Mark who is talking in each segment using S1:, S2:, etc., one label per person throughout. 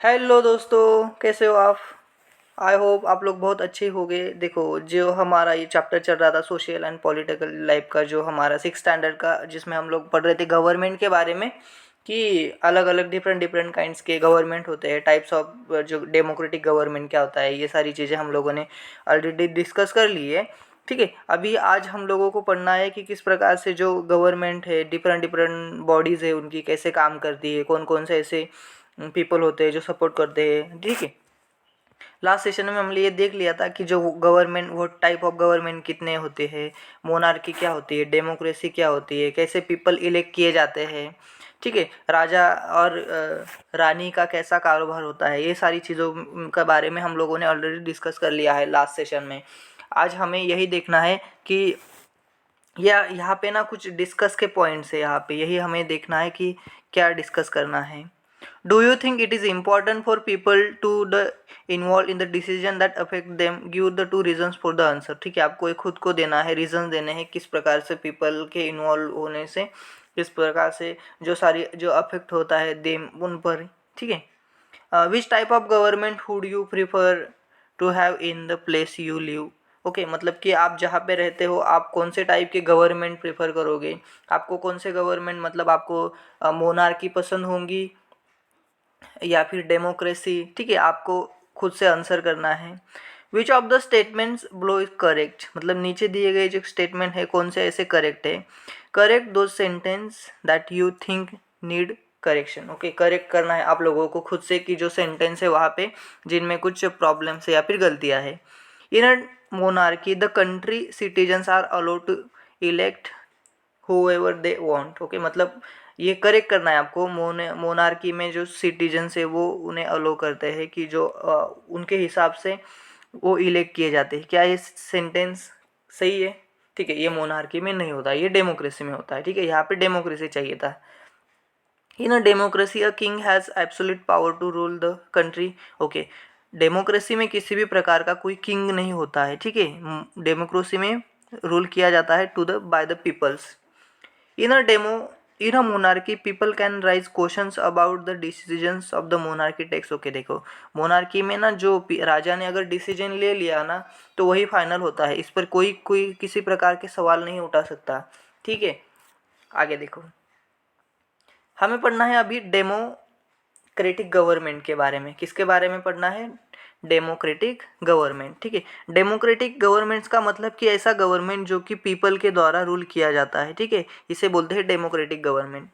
S1: Hello दोस्तों, कैसे हो आप। आई होप आप लोग बहुत अच्छे होंगे। देखो, जो हमारा ये चैप्टर चल रहा था सोशल एंड पॉलिटिकल लाइफ का, जो हमारा 6 स्टैंडर्ड का, जिसमें हम लोग पढ़ रहे थे गवर्नमेंट के बारे में कि अलग अलग डिफरेंट डिफरेंट काइंड्स के गवर्नमेंट होते हैं, टाइप्स ऑफ जो डेमोक्रेटिक गवर्नमेंट क्या होता है, ये सारी चीज़ें हम लोगों ने ऑलरेडी डिस्कस कर ली है। ठीक है, अभी आज हम लोगों को पढ़ना है कि किस प्रकार से जो गवर्नमेंट है, डिफरेंट डिफरेंट बॉडीज़ है, उनकी कैसे काम करती है, कौन कौन से ऐसे पीपल होते हैं जो सपोर्ट करते हैं। ठीक है, लास्ट सेशन में हमने ये देख लिया था कि जो गवर्नमेंट, वो टाइप ऑफ गवर्नमेंट कितने होते हैं, मोनार्की क्या होती है, डेमोक्रेसी क्या होती है, कैसे पीपल इलेक्ट किए जाते हैं। ठीक है, राजा और रानी का कैसा कारोबार होता है, ये सारी चीज़ों के बारे में हम लोगों ने ऑलरेडी डिस्कस कर लिया है लास्ट सेशन में। आज हमें यही देखना है कि या यहाँ पे ना कुछ डिस्कस के पॉइंट्स है, यहाँ पे यही हमें देखना है कि क्या डिस्कस करना है। Do you think it is important for people to the involve in the decision that affect them, give the 2 reasons for the answer. ठीक है, आपको एक खुद को देना है, रीजन देने हैं किस प्रकार से पीपल के इन्वॉल्व होने से किस प्रकार से जो सारी जो अफेक्ट होता है देम उन पर। ठीक है, which type of government would you prefer to have in the place you live. Okay, मतलब कि आप जहाँ पे रहते हो आप कौन से टाइप के गवर्नमेंट प्रेफर करोगे, आपको कौन से गवर्नमेंट, मतलब आपको मोनार्की पसंद होंगी या फिर डेमोक्रेसी। ठीक है, आपको खुद से आंसर करना है। Which of the statements blow is correct, मतलब नीचे दिए गए जो स्टेटमेंट है कौन से ऐसे करेक्ट है। करेक्ट दो sentence that you think need correction. Okay, correct करना है आप लोगों को खुद से कि जो सेंटेंस है वहाँ पे जिनमें कुछ प्रॉब्लम्स है या फिर गलतियाँ है। In a monarchy the country citizens are allowed to elect whoever they want। Okay, मतलब ये करेक्ट करना है आपको। मोनार्की में जो सिटीजन्स है वो उन्हें अलो करते हैं कि जो उनके हिसाब से वो इलेक्ट किए जाते हैं। क्या ये सेंटेंस सही है? ठीक है, ये मोनार्की में नहीं होता, ये डेमोक्रेसी में होता है। ठीक है, यहाँ पे डेमोक्रेसी चाहिए था। In a democracy a king has absolute power to rule the country. Okay, democracy में किसी भी प्रकार का कोई किंग नहीं होता है। ठीक है, डेमोक्रेसी में रूल किया जाता है to the by the peoples. In a demo, in a monarchy, people can raise questions about the decisions of the monarchy takes। Okay, देखो मोनार्की में ना जो राजा ने अगर डिसीजन ले लिया ना तो वही फाइनल होता है, इस पर कोई कोई किसी प्रकार के सवाल नहीं उठा सकता। ठीक है, आगे देखो, हमें पढ़ना है अभी डेमोक्रेटिक गवर्नमेंट के बारे में। किसके बारे में पढ़ना है? Democratic government. ठीक है, डेमोक्रेटिक गवर्नमेंट्स का मतलब कि ऐसा गवर्नमेंट जो कि पीपल के द्वारा रूल किया जाता है। ठीक है, इसे बोलते हैं democratic government.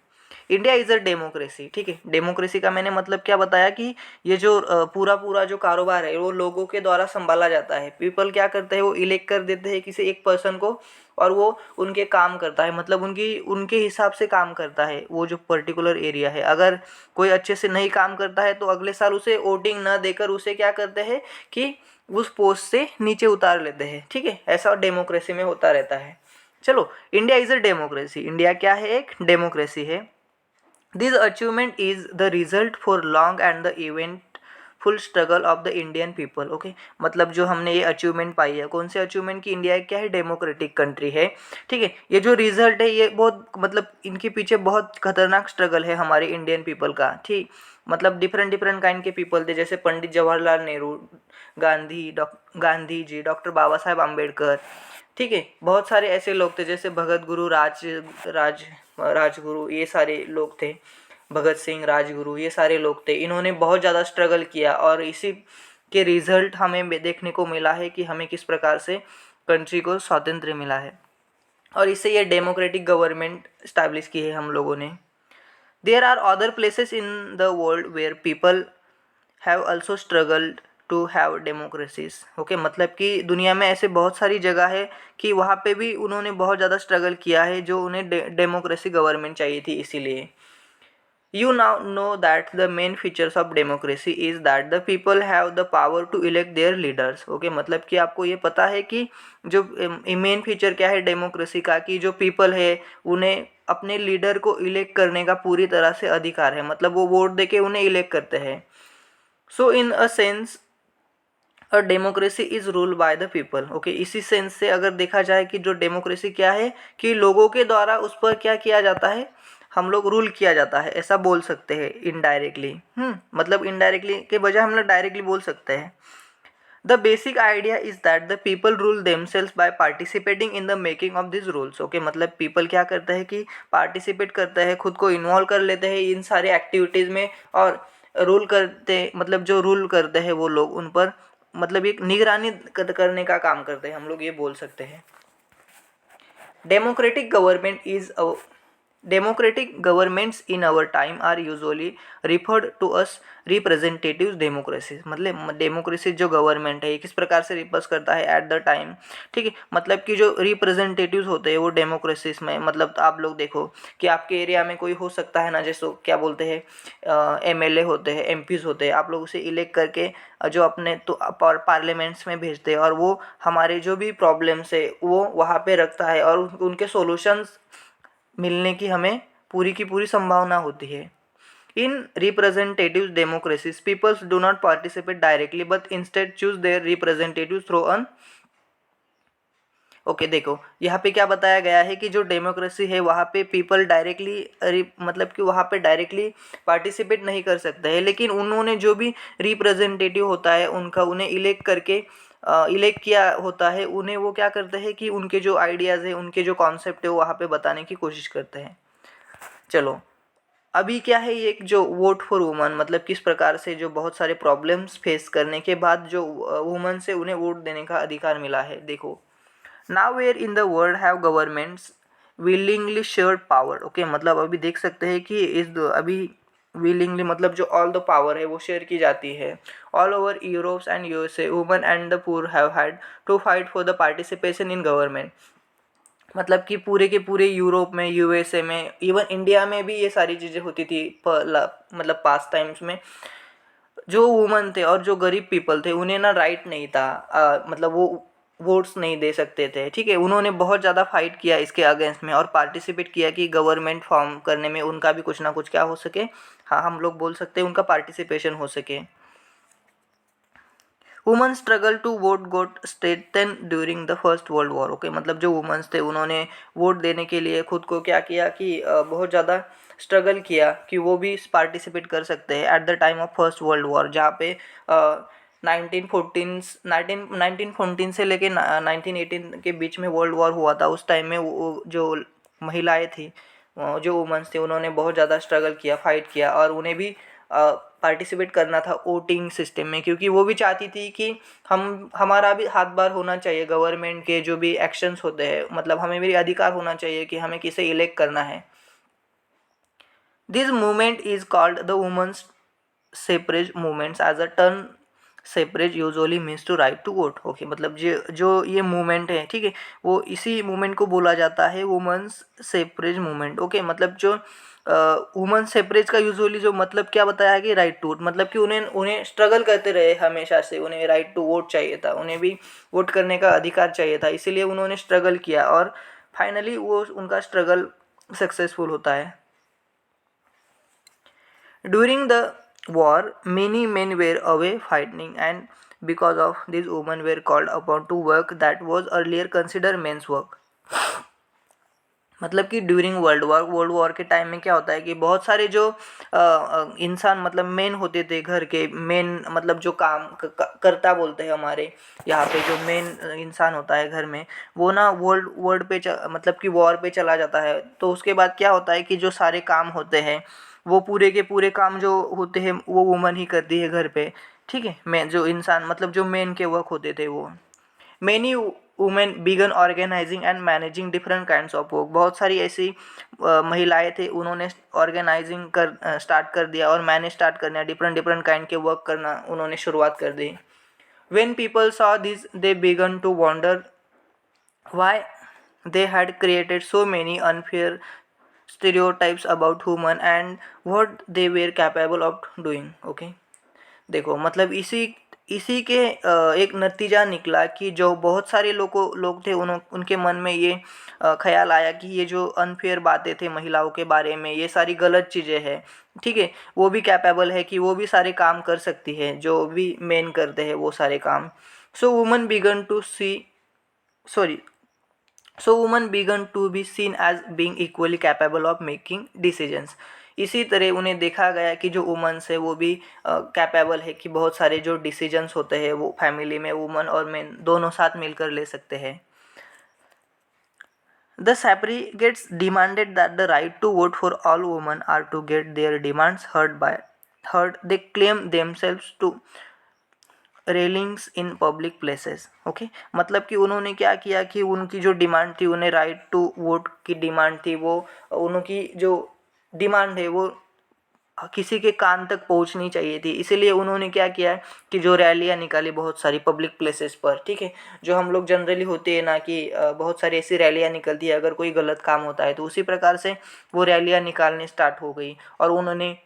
S1: India is a democracy. ठीक है, डेमोक्रेसी का मैंने मतलब क्या बताया कि ये जो पूरा पूरा जो कारोबार है वो लोगों के द्वारा संभाला जाता है। पीपल क्या करते हैं, वो इलेक्ट कर देते हैं किसी एक पर्सन को और वो उनके काम करता है, मतलब उनकी उनके हिसाब से काम करता है वो जो पर्टिकुलर एरिया है। अगर कोई अच्छे से नहीं काम करता है तो अगले साल उसे वोटिंग न देकर उसे क्या करते हैं कि उस पोस्ट से नीचे उतार लेते हैं। ठीक है, ऐसा डेमोक्रेसी में होता रहता है। चलो, India is a democracy. India क्या है? एक डेमोक्रेसी है। This achievement is the result for long and the event full struggle of the Indian people. Okay, मतलब जो हमने ये अचीवमेंट पाई है, कौन से अचीवमेंट की? इंडिया क्या है? डेमोक्रेटिक कंट्री है। ठीक है, ये जो रिजल्ट है ये बहुत, मतलब इनके पीछे बहुत खतरनाक स्ट्रगल है हमारे इंडियन पीपल का। ठीक, मतलब डिफरेंट डिफरेंट काइंड के पीपल थे, जैसे पंडित जवाहरलाल नेहरू, गांधी जी, डॉक्टर बाबा साहेब आम्बेडकर। ठीक है, बहुत सारे ऐसे लोग थे जैसे भगत गुरु, राज राजगुरु, ये सारे लोग थे। भगत सिंह, राजगुरु, ये सारे लोग थे। इन्होंने बहुत ज़्यादा स्ट्रगल किया और इसी के रिजल्ट हमें देखने को मिला है कि हमें किस प्रकार से कंट्री को स्वातंत्र्य मिला है। और इससे ये डेमोक्रेटिक गवर्नमेंट इस्टेब्लिश की है हम लोगों ने। There are other places in the world where people have also struggled to have democracies. Okay, मतलब कि दुनिया में ऐसे बहुत सारी जगह है कि वहाँ पे भी उन्होंने बहुत ज़्यादा स्ट्रगल किया है, जो उन्हें डेमोक्रेसी गवर्नमेंट चाहिए थी। इसीलिए you now know that the main features of democracy is that the people have the power to elect their leaders। Okay, मतलब कि आपको ये पता है कि जो मेन फीचर क्या है डेमोक्रेसी का, कि जो पीपल है उन्हें अपने लीडर को इलेक्ट करने का पूरी तरह से अधिकार है, मतलब वो वोट देके उन्हें इलेक्ट करते हैं। So in a sense a democracy is rule by the people. Okay, इसी सेंस से अगर देखा जाए कि जो डेमोक्रेसी क्या है कि लोगों के द्वारा उस पर क्या किया जाता है, हम लोग रूल किया जाता है, ऐसा बोल सकते हैं इनडायरेक्टली। मतलब इनडायरेक्टली के बजाय हम लोग डायरेक्टली बोल सकते हैं। The basic idea is that the people rule themselves by participating in the making of this rules. Okay, मतलब पीपल क्या करते हैं कि पार्टिसिपेट करते हैं, खुद को इन्वॉल्व कर लेते हैं इन सारे एक्टिविटीज़ में, और रूल करते, मतलब जो रूल करते हैं वो लोग उन पर मतलब एक निगरानी करने का काम करते हैं, हम लोग ये बोल सकते हैं। Democratic government is Democratic governments in our time are usually referred to as representative democracies। मतलब डेमोक्रेसी जो गवर्नमेंट है ये किस प्रकार से रिप्रेजेंट करता है एट द टाइम, ठीक है। मतलब कि जो रिप्रेजेंटेटिव्स होते हैं वो डेमोक्रेसीज में, मतलब आप लोग देखो कि आपके एरिया में कोई हो सकता है ना, जैसे क्या बोलते हैं एमएलए होते हैं, एमपीज होते हैं, आप लोग उसे इलेक्ट करके जो अपने तो पार्लियामेंट्स में भेजते हैं, और वो हमारे जो भी प्रॉब्लम्स है वो वहाँ पे रखता है, और उनके सॉल्यूशंस मिलने की हमें पूरी की पूरी संभावना होती है। In representative democracies peoples do not participate directly but instead choose their representative through अन। ओके, देखो यहाँ पे क्या बताया गया है कि जो डेमोक्रेसी है वहाँ पे पीपल डायरेक्टली मतलब कि वहाँ पे डायरेक्टली पार्टिसिपेट नहीं कर सकते हैं, लेकिन उन्होंने जो भी रिप्रेजेंटेटिव होता है उनका उन्हें इलेक्ट करके इलेक्ट किया होता है, उन्हें वो क्या करते हैं कि उनके जो आइडियाज़ है, उनके जो कॉन्सेप्ट है वो वहाँ पे बताने की कोशिश करते हैं। चलो, अभी क्या है ये एक जो वोट फॉर वुमन, मतलब किस प्रकार से जो बहुत सारे प्रॉब्लम्स फेस करने के बाद जो वुमन से उन्हें वोट देने का अधिकार मिला है। देखो, now where in the world have governments willingly shared power. Okay, मतलब अभी देख सकते हैं कि अभी विलिंगली मतलब जो ऑल द पावर है वो शेयर की जाती है। All over Europes and USA women and the poor have had to fight for the participation in government. मतलब कि पूरे के पूरे यूरोप में, यूएसए में, इवन इंडिया में भी ये सारी चीज़ें होती थी मतलब पास्ट टाइम्स में। जो वुमन थे और जो गरीब पीपल थे उन्हें ना राइट नहीं था, मतलब वो वोट्स नहीं दे सकते थे, ठीक है। उन्होंने बहुत ज़्यादा फाइट किया इसके अगेंस्ट में और पार्टिसिपेट किया कि गवर्नमेंट फॉर्म करने में उनका भी कुछ ना कुछ क्या हो सके, हाँ हम लोग बोल सकते हैं उनका पार्टिसिपेशन हो सके। Woman struggle to vote got strengthen during the first world war. Okay, मतलब जो वुमेंस थे उन्होंने वोट देने के लिए खुद को क्या किया कि बहुत ज़्यादा स्ट्रगल किया कि वो भी पार्टिसिपेट कर सकते हैं at the time of first world war, जहाँ पे 1914 से लेके 1918 के बीच में वर्ल्ड वॉर हुआ था। उस टाइम में वो जो महिलाएं थी, जो वुमेंस थे, उन्होंने बहुत ज़्यादा स्ट्रगल किया, फाइट किया, और उन्हें भी पार्टिसिपेट करना था वोटिंग सिस्टम में, क्योंकि वो भी चाहती थी कि हमारा भी हाथ बार होना चाहिए गवर्नमेंट के जो भी एक्शंस होते हैं, मतलब हमें भी अधिकार होना चाहिए कि हमें किसे इलेक्ट करना है। This movement is called the women's suffrage movements as a term suffrage usually means to right to vote. Okay, मतलब जो ये मूवमेंट है, ठीक है, वो इसी मूवमेंट को बोला जाता है वुमेन्स सेपरेज मूवमेंट। ओके, मतलब जो वुमेन सेपरेज का यूजुअली जो मतलब क्या बताया है कि राइट टू वोट, मतलब कि उन्हें उन्हें स्ट्रगल करते रहे हमेशा से, उन्हें राइट टू वोट चाहिए था, उन्हें भी वोट करने का अधिकार चाहिए था, इसीलिए उन्होंने स्ट्रगल किया और फाइनली वो उनका स्ट्रगल सक्सेसफुल होता है। During the war, many men were away fighting, and because of this, women were called upon to work that was earlier considered men's work. मतलब कि ड्यूरिंग वर्ल्ड वॉर के time में क्या होता है कि बहुत सारे जो इंसान मतलब मेन होते थे, घर के मेन मतलब जो काम करता बोलते हैं हमारे यहाँ पे, जो मेन इंसान होता है घर में, वो ना वर्ल्ड पे मतलब कि वॉर पे चला जाता है। तो उसके बाद क्या होता है कि जो सारे काम होते हैं वो पूरे के पूरे काम जो होते हैं वो वुमन ही करती है घर पे, ठीक है। मेन जो इंसान मतलब जो मेन के वर्क होते थे वो, many women began organizing and managing different kinds of work. बहुत सारी ऐसी महिलाएं थे, उन्होंने ऑर्गेनाइजिंग कर स्टार्ट कर दिया और मैनेज स्टार्ट करना, डिफरेंट डिफरेंट काइंड के वर्क करना उन्होंने शुरुआत कर दी। When people saw this they began to wonder why they had created so many unfair stereotypes about women and what they were capable of doing। Okay, देखो मतलब इसी इसी के एक नतीजा निकला कि जो बहुत सारे लोग थे उनके मन में ये ख्याल आया कि ये जो अनफेयर बातें थे महिलाओं के बारे में, ये सारी गलत चीज़ें हैं, ठीक है। वो भी कैपेबल है कि वो भी सारे काम कर सकती है जो भी मेन करते हैं वो सारे काम। So woman began to see sorry so woman began to be seen as being equally capable of making decisions. इसी तरह उन्हें देखा गया कि जो वुमन्स है वो भी कैपेबल है कि बहुत सारे जो डिसीजंस होते हैं वो फैमिली में वुमन और मेन दोनों साथ मिलकर ले सकते हैं। The suffragettes demanded that the right to vote for all women are to get their demands heard. They claim themselves to railings in public places. Okay, मतलब कि उन्होंने क्या किया कि उनकी जो डिमांड थी, उन्हें राइट टू वोट की डिमांड थी, वो उनकी जो डिमांड है वो किसी के कान तक पहुंचनी चाहिए थी। इसीलिए उन्होंने क्या किया कि जो रैलियां निकाली बहुत सारी पब्लिक प्लेसेस पर, ठीक है, जो हम लोग जनरली होते हैं ना कि बहुत सारी ऐसी रैलियां निकलती है अगर कोई गलत काम होता है, तो उसी प्रकार से वो रैलियां निकालनी स्टार्ट हो गई। और उन्होंने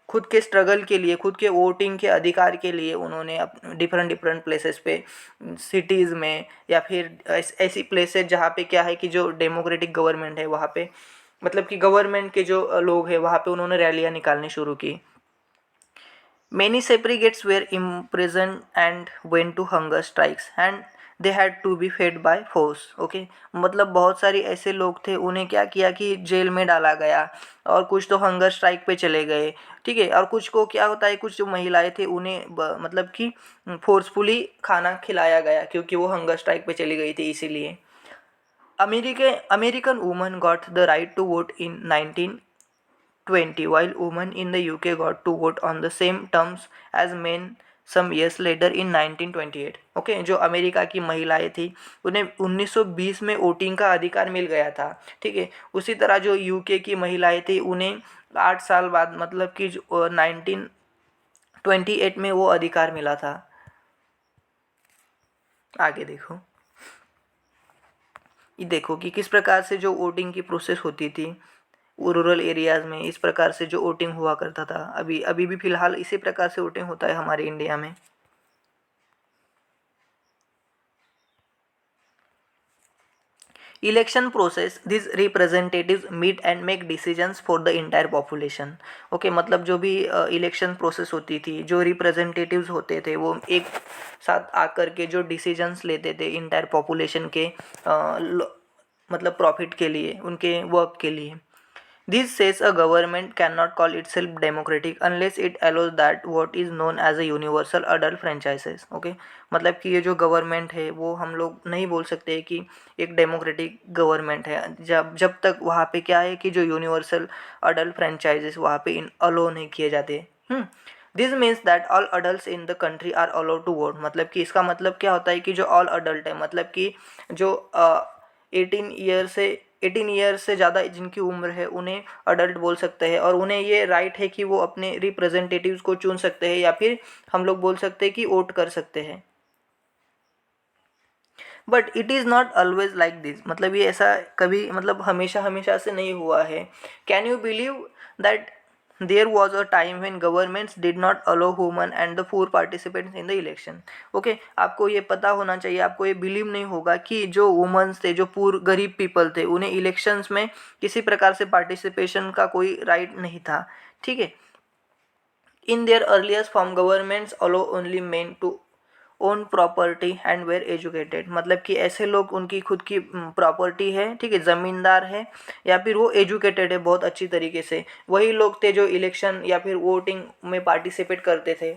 S1: खुद के स्ट्रगल के लिए, खुद के वोटिंग के अधिकार के लिए उन्होंने डिफरेंट डिफरेंट प्लेसेस पे, सिटीज़ में या फिर ऐसी प्लेसेस जहाँ पे क्या है कि जो डेमोक्रेटिक गवर्नमेंट है वहाँ पे, मतलब कि गवर्नमेंट के जो लोग हैं वहाँ पे उन्होंने रैलियाँ निकालनी शुरू की। Many suffragettes were imprisoned and went to hunger strikes and they had to be fed by force. Okay, मतलब बहुत सारी ऐसे लोग थे, उन्हें क्या किया कि जेल में डाला गया और कुछ तो हंगर स्ट्राइक पे चले गए, ठीक है, और कुछ को क्या होता है, कुछ जो महिलाएं थे उन्हें मतलब कि फोर्सफुली खाना खिलाया गया क्योंकि वो हंगर स्ट्राइक पे चली गई थी। इसीलिए American women got the right to vote in 1920, while women in the UK got to vote on the same terms as men some years later in 1928। Okay, जो अमेरिका की महिलाएं थी उन्हें 1920 में वोटिंग का अधिकार मिल गया था, ठीक है। उसी तरह जो यूके की महिलाएं थी उन्हें 8 साल बाद, मतलब कि 1928 में वो अधिकार मिला था। आगे देखो, ये देखो कि किस प्रकार से जो वोटिंग की प्रोसेस होती थी वो रूरल एरियाज़ में, इस प्रकार से जो वोटिंग हुआ करता था। अभी अभी भी फ़िलहाल इसी प्रकार से वोटिंग होता है हमारे इंडिया में। Election process, this representatives meet and make decisions for the entire population. Okay, मतलब जो भी इलेक्शन प्रोसेस होती थी, जो रिप्रेजेंटेटिव्स होते थे वो एक साथ आकर के जो डिसीजंस लेते थे इंटायर पॉपुलेशन के मतलब प्रॉफिट के लिए, उनके वर्क के लिए। This says a government cannot call itself democratic unless it allows that what is known as a universal adult franchises। Okay, मतलब कि ये जो गवर्नमेंट है वो हम लोग नहीं बोल सकते कि एक डेमोक्रेटिक गवर्नमेंट है जब जब तक वहाँ पे क्या है कि जो यूनिवर्सल अडल्ट फ्रेंचाइजेस वहाँ पे इन अलो नहीं किए जाते। This means that all adult in the country are allowed to vote. मतलब कि इसका मतलब क्या होता है कि जो ऑल अडल्ट है, मतलब कि जो 18 ईयर से ज़्यादा जिनकी उम्र है उन्हें अडल्ट बोल सकते हैं और उन्हें ये राइट है कि वो अपने रिप्रेजेंटेटिव्स को चुन सकते हैं या फिर हम लोग बोल सकते हैं कि वोट कर सकते हैं। But it is not always like this, मतलब ये ऐसा कभी, मतलब हमेशा हमेशा से नहीं हुआ है। Can you believe that there was a time when governments did not allow woman and the poor participants in the election. Okay, आपको ये पता होना चाहिए, आपको ये बिलीव नहीं होगा कि जो वुमेंस थे, जो पुअर गरीब पीपल थे, उन्हें इलेक्शंस में किसी प्रकार से पार्टिसिपेशन का कोई राइट नहीं था, ठीक है। In their earliest form governments allow only men to own property and were educated. मतलब कि ऐसे लोग, उनकी खुद की प्रॉपर्टी है, ठीक है, ज़मींदार है या फिर वो एजुकेटेड है बहुत अच्छी तरीके से, वही लोग थे जो इलेक्शन या फिर वोटिंग में पार्टिसिपेट करते थे,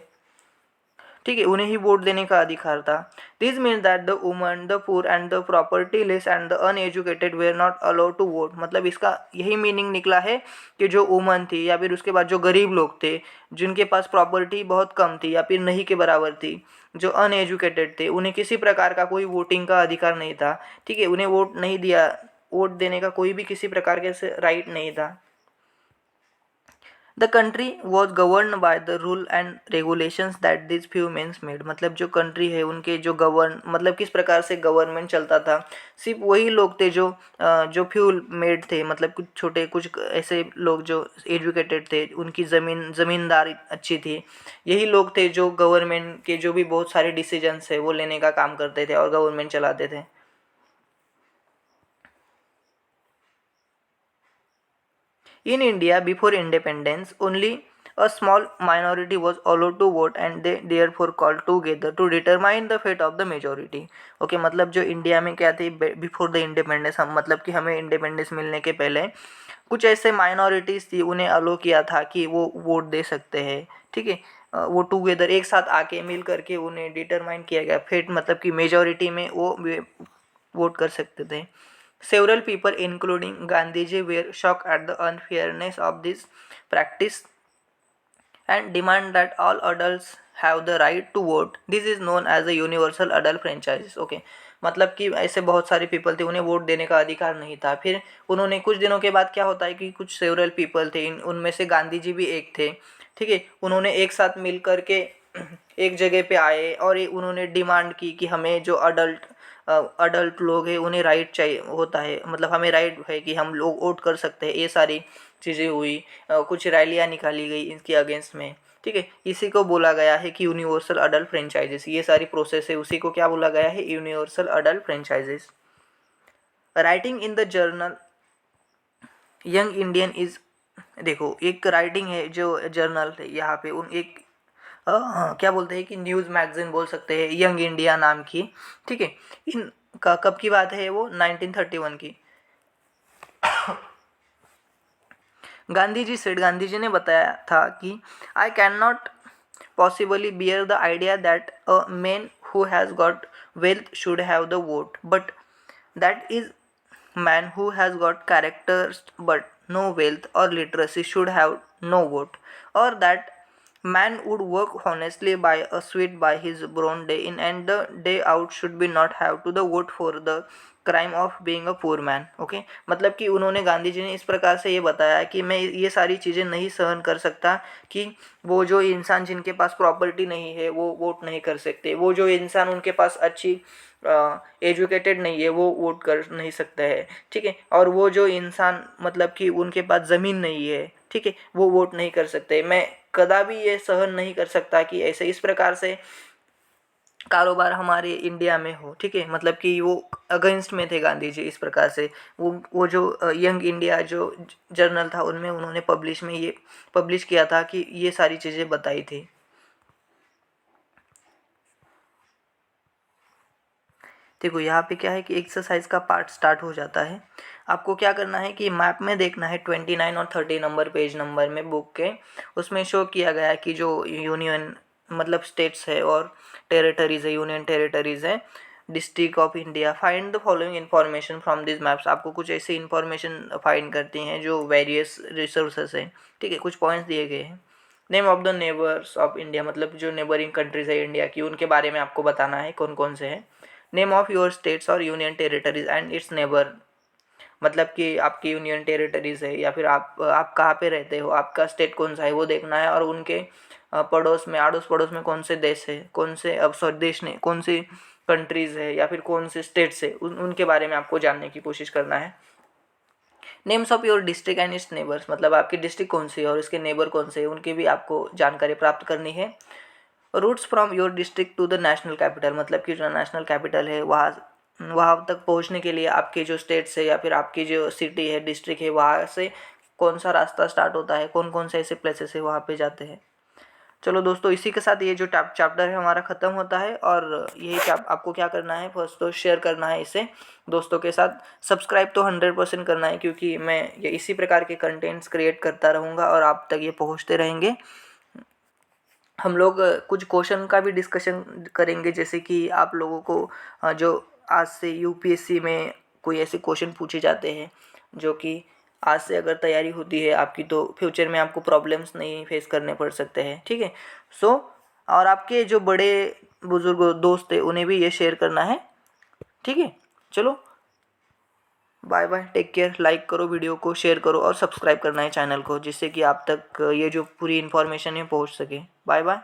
S1: ठीक है, उन्हें ही वोट देने का अधिकार था। This means that the woman, the poor and the propertyless and the uneducated were not allowed to vote. मतलब इसका यही मीनिंग निकला है कि जो वुमन थी या फिर उसके बाद जो गरीब लोग थे, जिनके पास प्रॉपर्टी बहुत कम थी या फिर नहीं के बराबर थी, जो अनएजुकेटेड थे, उन्हें किसी प्रकार का कोई वोटिंग का अधिकार नहीं था, ठीक है, उन्हें वोट नहीं दिया, वोट देने का कोई भी किसी प्रकार के राइट नहीं था। The country was govern by the rule and regulations that this few mens made. मतलब जो कंट्री है उनके जो गवर्न, मतलब किस प्रकार से गवर्नमेंट चलता था, सिर्फ वही लोग थे जो फ्यू मेड थे, मतलब कुछ छोटे, कुछ ऐसे लोग जो एजुकेटेड थे, उनकी ज़मींदारी अच्छी थी, यही लोग थे जो गवर्नमेंट के जो भी बहुत सारे डिसीजंस है वो लेने का काम करते थे और गवर्नमेंट चलाते थे। In India, before independence, only A small minority was allowed to vote and they therefore called together to determine the fate of the majority. Okay मतलब जो इंडिया में क्या थी बिफोर द इंडिपेंडेंस, हम मतलब कि हमें इंडिपेंडेंस मिलने के पहले कुछ ऐसे माइनॉरिटीज़ थी, उन्हें अलो किया था कि वो वोट दे सकते हैं, ठीक है। वो टुगेदर एक साथ आके मिल करके उन्हें डिटरमाइन किया गया फेट, मतलब कि मेजॉरिटी में वो वोट कर सकते थे। Several people, including Gandhiji, were shocked at the unfairness of this practice and demand that all adults have the right to vote. This is known as the universal adult franchise. Okay, मतलब कि ऐसे बहुत सारे people थे, उन्हें vote देने का अधिकार नहीं था। फिर उन्होंने कुछ दिनों के बाद क्या होता है कि कुछ सेवरल पीपल थे, उनमें से गांधी जी भी एक थे, ठीक है। उन्होंने एक साथ मिल कर के एक जगह पे आए और उन्होंने डिमांड की कि हमें जो अडल्ट लोग हैं उन्हें राइट चाहिए होता है, मतलब हमें राइट है कि हम लोग वोट कर सकते हैं। ये सारी चीज़ें हुई, कुछ रैलियाँ निकाली गई इनके अगेंस्ट में, ठीक है। इसी को बोला गया है कि यूनिवर्सल अडल्ट फ्रेंचाइजेस, ये सारी प्रोसेस है, उसी को क्या बोला गया है, universal adult franchises. Writing in the journal young Indian is, देखो एक राइटिंग है जो जर्नल है यहाँ पे, उन एक क्या बोलते हैं कि न्यूज़ मैगजीन बोल सकते हैं, यंग इंडिया नाम की, ठीक है। इन का कब की बात है, वो 1931 की। गांधी जी सेड, गांधी जी ने बताया था कि I can not possibly bear the idea that a man who has got wealth should have the vote, but that is man who has got characters but no wealth or literacy should have no vote, or that man would work honestly by a sweat by his brown day in and the day out should be not have to the vote for the crime of being a poor man. Okay, मतलब कि उन्होंने, गांधी जी ने इस प्रकार से ये बताया कि मैं ये सारी चीज़ें नहीं सहन कर सकता कि वो जो इंसान जिनके पास प्रॉपर्टी नहीं है वो वोट नहीं कर सकते, वो जो इंसान उनके पास अच्छी एजुकेटेड नहीं है वो वोट कर नहीं सकता है, ठीक है। और वो जो इंसान मतलब कि उनके पास ज़मीन नहीं है, ठीक है, वो वोट नहीं कर सकते। मैं कदापि ये सहन नहीं कर सकता कि ऐसे इस प्रकार से कारोबार हमारे इंडिया में हो, ठीक है। मतलब कि वो अगेंस्ट में थे गांधी जी इस प्रकार से। वो जो यंग इंडिया जो जर्नल था उनमें उन्होंने ये पब्लिश किया था कि ये सारी चीज़ें बताई थी। देखो यहाँ पे क्या है कि एक्सरसाइज का पार्ट स्टार्ट हो जाता है। आपको क्या करना है कि मैप में देखना है 29 और 30 नंबर पेज नंबर में बुक के, उसमें शो किया गया है कि जो यूनियन मतलब स्टेट्स है और टेरिटरीज है, यूनियन टेरिटरीज है, district of India. Find the following information from this maps. आपको कुछ ऐसी इन्फॉर्मेशन फाइंड करती हैं जो वेरियस रिसोर्सेस हैं, ठीक है। कुछ पॉइंट्स दिए गए हैं। Name of the neighbours of India, मतलब जो नेबरिंग कंट्रीज है इंडिया की उनके बारे में आपको बताना है कौन कौन से हैं। नेम ऑफ योर स्टेट्स और union territories and it's neighbour, मतलब कि आपकी यूनियन टेरिटरीज है या फिर आप कहाँ पे रहते हो, आपका स्टेट कौन सा है वो देखना है। और उनके पड़ोस में, आड़ोस पड़ोस में कौन से देश है, कौन से अब सॉरी देश ने कौन सी कंट्रीज़ है या फिर कौन से स्टेट्स है, उनके बारे में आपको जानने की कोशिश करना है। Names of your district and it's neighbours, मतलब आपकी डिस्ट्रिक्ट कौन सी है और इसके नेबर कौन से है, उनकी भी आपको जानकारी प्राप्त करनी है। Routes from your district to the national capital, मतलब कि जो नेशनल कैपिटल है वहाँ तक पहुँचने के लिए आपके जो स्टेट्स है या फिर आपकी जो सिटी है, डिस्ट्रिक्ट है, वहाँ से कौन सा रास्ता स्टार्ट होता है, कौन कौन से ऐसे प्लेसेस है वहाँ पे जाते हैं। चलो दोस्तों, इसी के साथ ये जो चैप्टर है हमारा ख़त्म होता है। और यही आपको क्या करना है, फर्स्ट तो शेयर करना है इसे दोस्तों के साथ। सब्सक्राइब तो 100% करना है, क्योंकि मैं ये इसी प्रकार के कंटेंट्स क्रिएट करता रहूँगा और आप तक ये पहुँचते रहेंगे। हम लोग कुछ क्वेश्चन का भी डिस्कशन करेंगे, जैसे कि आप लोगों को जो आज से यूपीएससी में कोई ऐसे क्वेश्चन पूछे जाते हैं जो कि आज से अगर तैयारी होती है आपकी तो फ्यूचर में आपको प्रॉब्लम्स नहीं फेस करने पड़ सकते हैं, ठीक है। सो और आपके जो बड़े बुजुर्ग दोस्त हैं उन्हें भी ये शेयर करना है, ठीक है। चलो bye bye, take care. Like करो वीडियो को, शेयर करो और सब्सक्राइब करना है चैनल को, जिससे कि आप तक ये जो पूरी इन्फॉर्मेशन है पहुंच सके। Bye bye.